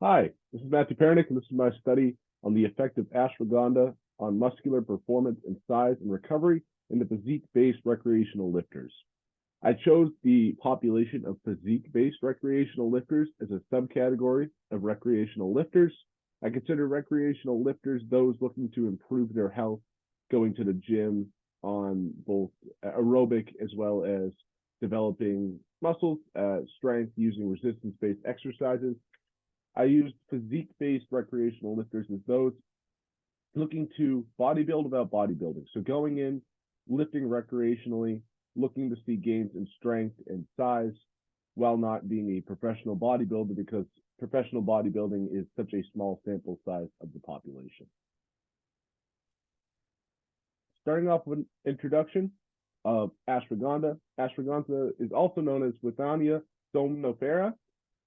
Hi, this is Matthew Pernick, and this is my study on the effect of ashwagandha on muscular performance and size and recovery in the physique-based recreational lifters. I chose the population of physique-based recreational lifters as a subcategory of recreational lifters. I consider recreational lifters those looking to improve their health, going to the gym on both aerobic as well as developing muscles, strength using resistance-based exercises. I used physique-based recreational lifters as those looking to bodybuild without bodybuilding. So going in, lifting recreationally, looking to see gains in strength and size while not being a professional bodybuilder because professional bodybuilding is such a small sample size of the population. Starting off with an introduction of ashwagandha. Ashwagandha is also known as Withania somnifera.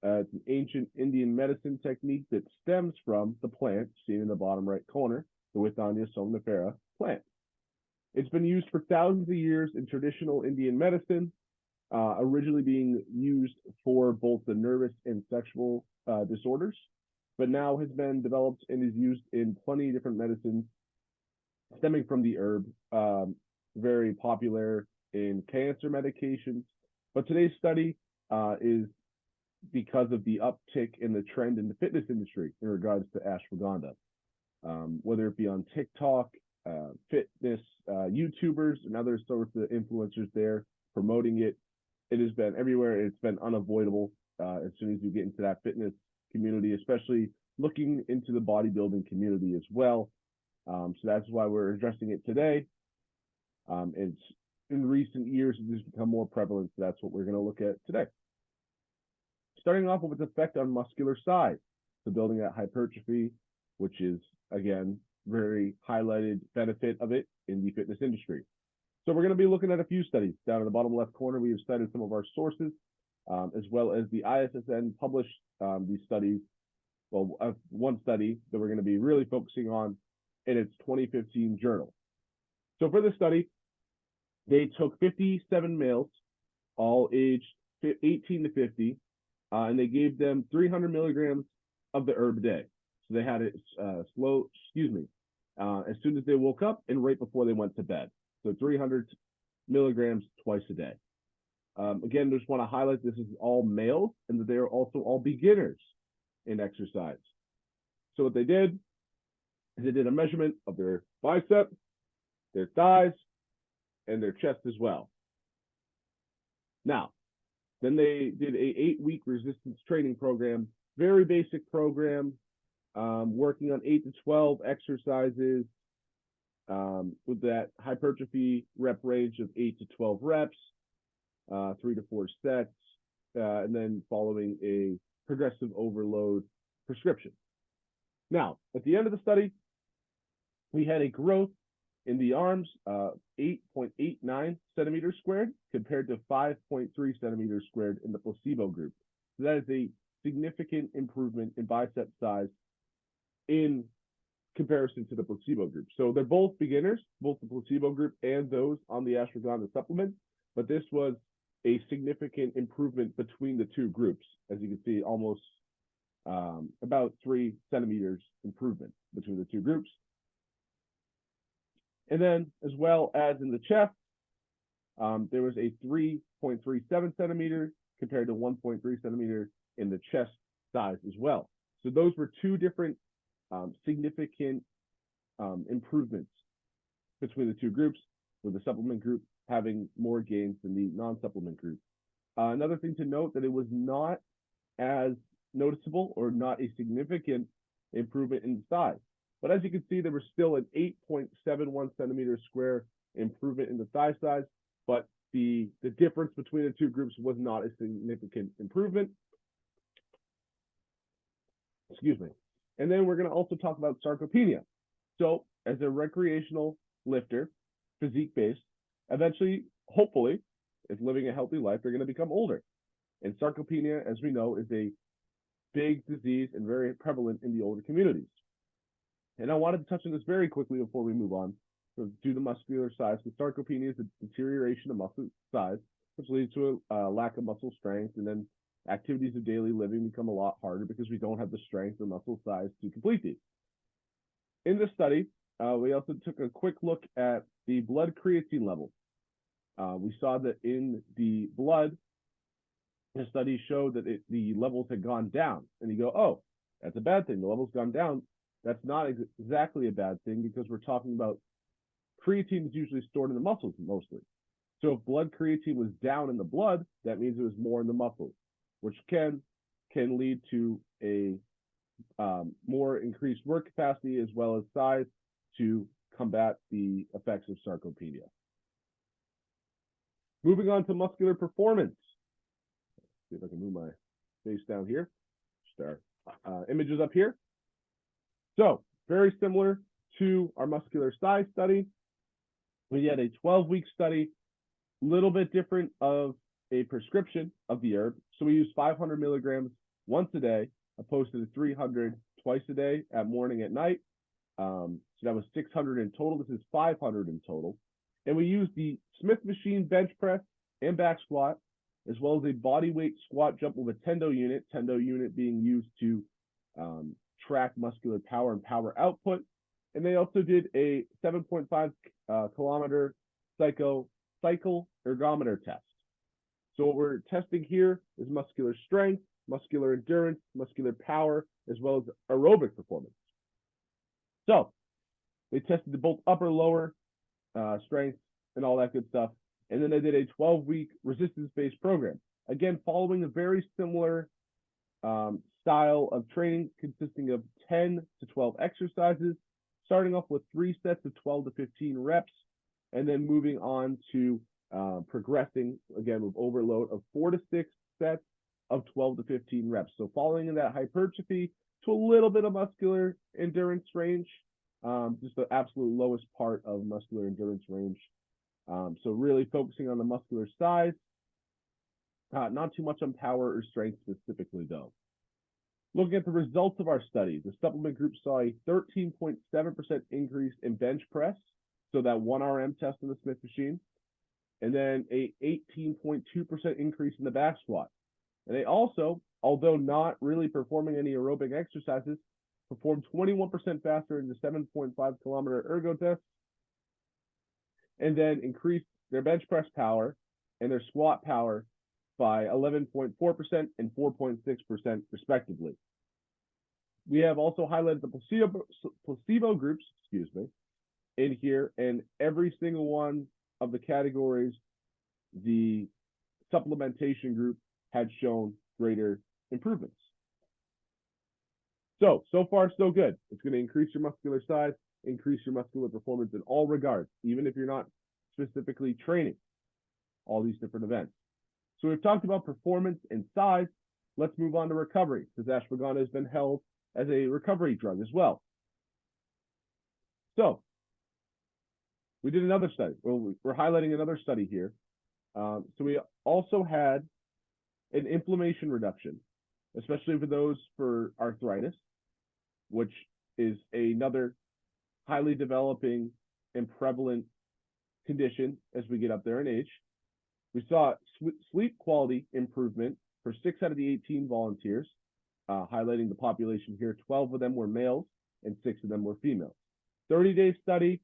It's an ancient Indian medicine technique that stems from the plant seen in the bottom right corner, the Withania somnifera plant. It's been used for thousands of years in traditional Indian medicine, originally being used for both the nervous and sexual disorders, but now has been developed and is used in plenty of different medicines stemming from the herb, very popular in cancer medications. But today's study is because of the uptick in the trend in the fitness industry in regards to ashwagandha, whether it be on TikTok, fitness YouTubers, and other sorts of influencers there promoting it. It has been everywhere. It's been unavoidable as soon as you get into that fitness community, especially looking into the bodybuilding community as well. So that's why we're addressing it today. It's in recent years, it has become more prevalent. So that's what we're going to look at today. Starting off with its effect on muscular size. So building that hypertrophy, which is, again, very highlighted benefit of it in the fitness industry. So we're going to be looking at a few studies. Down in the bottom left corner, we have cited some of our sources, as well as the ISSN published these studies. Well, one study that we're going to be really focusing on in its 2015 journal. So for this study, they took 57 males, all aged 18 to 50, and they gave them 300 milligrams of the herb a day. So they had it as soon as they woke up and right before they went to bed. So 300 milligrams twice a day. Again, just want to highlight this is all males and that they are also all beginners in exercise. So what they did is they did a measurement of their bicep, their thighs, and their chest as well. Now, then they did a 8-week resistance training program, very basic program, working on 8 to 12 exercises with that hypertrophy rep range of 8 to 12 reps, 3 to 4 sets, and then following a progressive overload prescription. Now, at the end of the study, we had a growth in the arms, 8.89 centimeters squared compared to 5.3 centimeters squared in the placebo group. So that is a significant improvement in bicep size in comparison to the placebo group. So they're both beginners, both the placebo group and those on the ashwagandha supplement, but this was a significant improvement between the two groups. As you can see, almost about 3 centimeters improvement between the two groups. And then, as well as in the chest, there was a 3.37 centimeter compared to 1.3 centimeter in the chest size as well. So those were two different significant improvements between the two groups, with the supplement group having more gains than the non-supplement group. Another thing to note that it was not as noticeable or not a significant improvement in size. But as you can see, there was still an 8.71 centimeter square improvement in the thigh size, but the difference between the two groups was not a significant improvement. Excuse me. And then we're going to also talk about sarcopenia. So as a recreational lifter, physique-based, eventually, hopefully, if living a healthy life, they're going to become older. And sarcopenia, as we know, is a big disease and very prevalent in the older communities. And I wanted to touch on this very quickly before we move on. So due to muscular size, the sarcopenia is a deterioration of muscle size, which leads to a lack of muscle strength and then Activities of daily living become a lot harder because we don't have the strength or muscle size to complete these. In this study, we also took a quick look at the blood creatine level. We saw that in the blood, the study showed that the levels had gone down. And you go, oh, that's a bad thing. The level's gone down. That's not exactly a bad thing because we're talking about creatine is usually stored in the muscles mostly. So if blood creatine was down in the blood, that means it was more in the muscles, which can lead to a more increased work capacity as well as size to combat the effects of sarcopenia. Moving on to muscular performance. See if I can move my face down here. Just our images up here. So very similar to our muscular size study. We had a 12-week study, a little bit different of a prescription of the herb. So we used 500 milligrams once a day, opposed to the 300 twice a day at morning and night. So that was 600 in total. This is 500 in total. And we used the Smith machine bench press and back squat, as well as a body weight squat jump with a tendo unit being used to track muscular power and power output. And they also did a 7.5 kilometer cycle ergometer test. So what we're testing here is muscular strength, muscular endurance, muscular power, as well as aerobic performance. So they tested the both upper, lower strength and all that good stuff. And then they did a 12-week resistance-based program. Again, following a very similar style of training consisting of 10 to 12 exercises, starting off with 3 sets of 12 to 15 reps, and then moving on to progressing, again, with overload of 4 to 6 sets of 12 to 15 reps. So following in that hypertrophy to a little bit of muscular endurance range, just the absolute lowest part of muscular endurance range. So really focusing on the muscular size, not too much on power or strength specifically though. Looking at the results of our study, the supplement group saw a 13.7% increase in bench press, so that 1 RM test in the Smith machine, and then a 18.2% increase in the back squat. And they also, although not really performing any aerobic exercises, performed 21% faster in the 7.5 kilometer ergo test, and then increased their bench press power and their squat power by 11.4% and 4.6% respectively. We have also highlighted the placebo groups, in here, and every single one of the categories, the supplementation group had shown greater improvements. So far, so good. It's going to increase your muscular size, increase your muscular performance in all regards, even if you're not specifically training all these different events. So we've talked about performance and size. Let's move on to recovery, because ashwagandha has been held as a recovery drug as well. So we did another study. Well, we're highlighting another study here. So we also had an inflammation reduction, especially for those for arthritis, which is another highly developing and prevalent condition as we get up there in age. We saw sleep quality improvement for 6 out of the 18 volunteers, highlighting the population here. 12 of them were males and 6 of them were females. 30-day study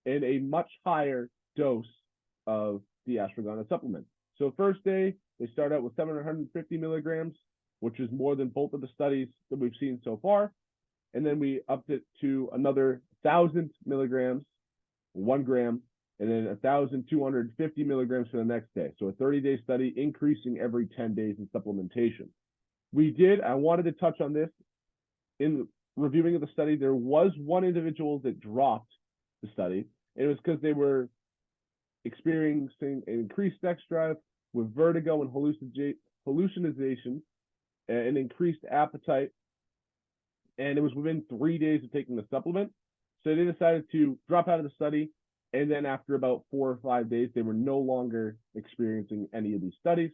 and a much higher dose of the ashwagandha supplement. So first day, they start out with 750 milligrams, which is more than both of the studies that we've seen so far. And then we upped it to another 1,000 milligrams, 1 gram, and then 1,250 milligrams for the next day. So a 30-day study increasing every 10 days in supplementation. I wanted to touch on this in reviewing of the study. There was one individual that dropped the study, and it was because they were experiencing an increased sex drive with vertigo and hallucination and increased appetite. And it was within 3 days of taking the supplement. So they decided to drop out of the study. And then after about 4 or 5 days, they were no longer experiencing any of these studies.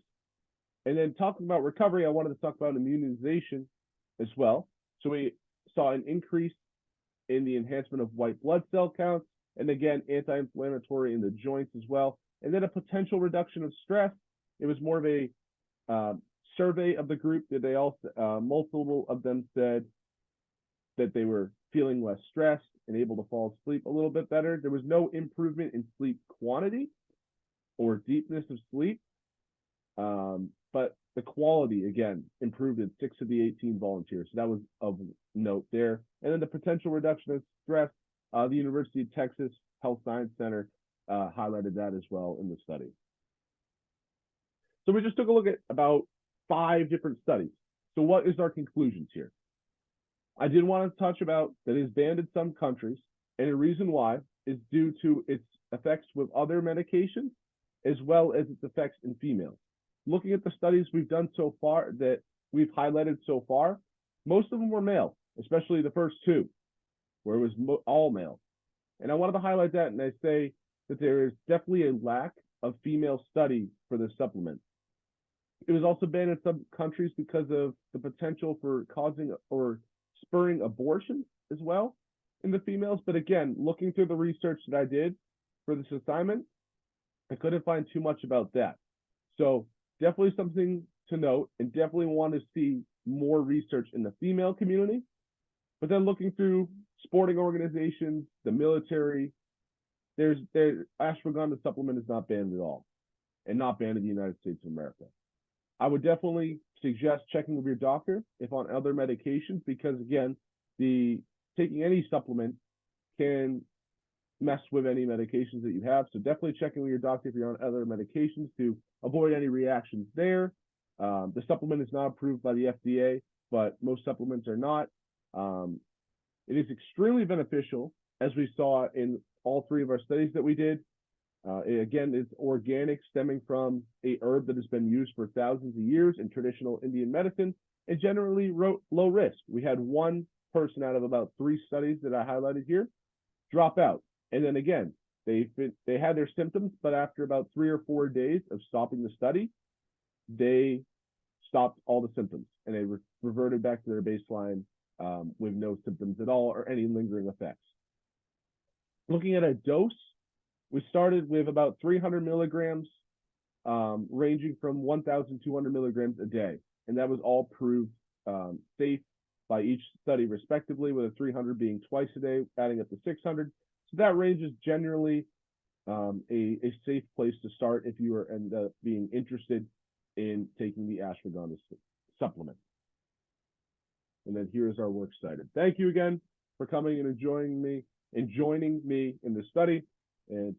And then talking about recovery, I wanted to talk about immunization as well. So we saw an increase in the enhancement of white blood cell counts, and again, anti-inflammatory in the joints as well. And then a potential reduction of stress. It was more of a survey of the group, they all multiple of them said that they were feeling less stressed and able to fall asleep a little bit better. There was no improvement in sleep quantity or deepness of sleep, but the quality, again, improved in 6 of the 18 volunteers. So that was of note there. And then the potential reduction of stress, the University of Texas Health Science Center highlighted that as well in the study. So we just took a look at about 5 different studies. So what is our conclusions here? I did want to touch about that it is banned in some countries, and the reason why is due to its effects with other medications, as well as its effects in females. Looking at the studies we've done so far, that we've highlighted so far, most of them were male, especially the first 2, where it was all male. And I wanted to highlight that, and I say that there is definitely a lack of female study for this supplement. It was also banned in some countries because of the potential for causing or spurring abortion as well in the females. But again, looking through the research that I did for this assignment, I couldn't find too much about that. So definitely something to note, and definitely want to see more research in the female community. But then looking through sporting organizations, the military, there's ashwagandha supplement is not banned at all, and not banned in the United States of America. I would definitely suggest checking with your doctor if on other medications, because again, taking any supplement can mess with any medications that you have. So definitely checking with your doctor if you're on other medications to avoid any reactions there. The supplement is not approved by the FDA, but most supplements are not. It is extremely beneficial, as we saw in all 3 of our studies that we did. Again, it's organic, stemming from a herb that has been used for thousands of years in traditional Indian medicine, and generally low risk. We had 1 person out of about 3 studies that I highlighted here drop out. And then again, they had their symptoms, but after about 3 or 4 days of stopping the study, they stopped all the symptoms, and they reverted back to their baseline with no symptoms at all or any lingering effects. Looking at a dose, we started with about 300 milligrams, ranging from 1,200 milligrams a day. And that was all proved safe by each study respectively, with a 300 being twice a day, adding up to 600. So that range is generally a safe place to start if you end up being interested in taking the ashwagandha supplement. And then here's our works cited. Thank you again for coming and joining me in this study. And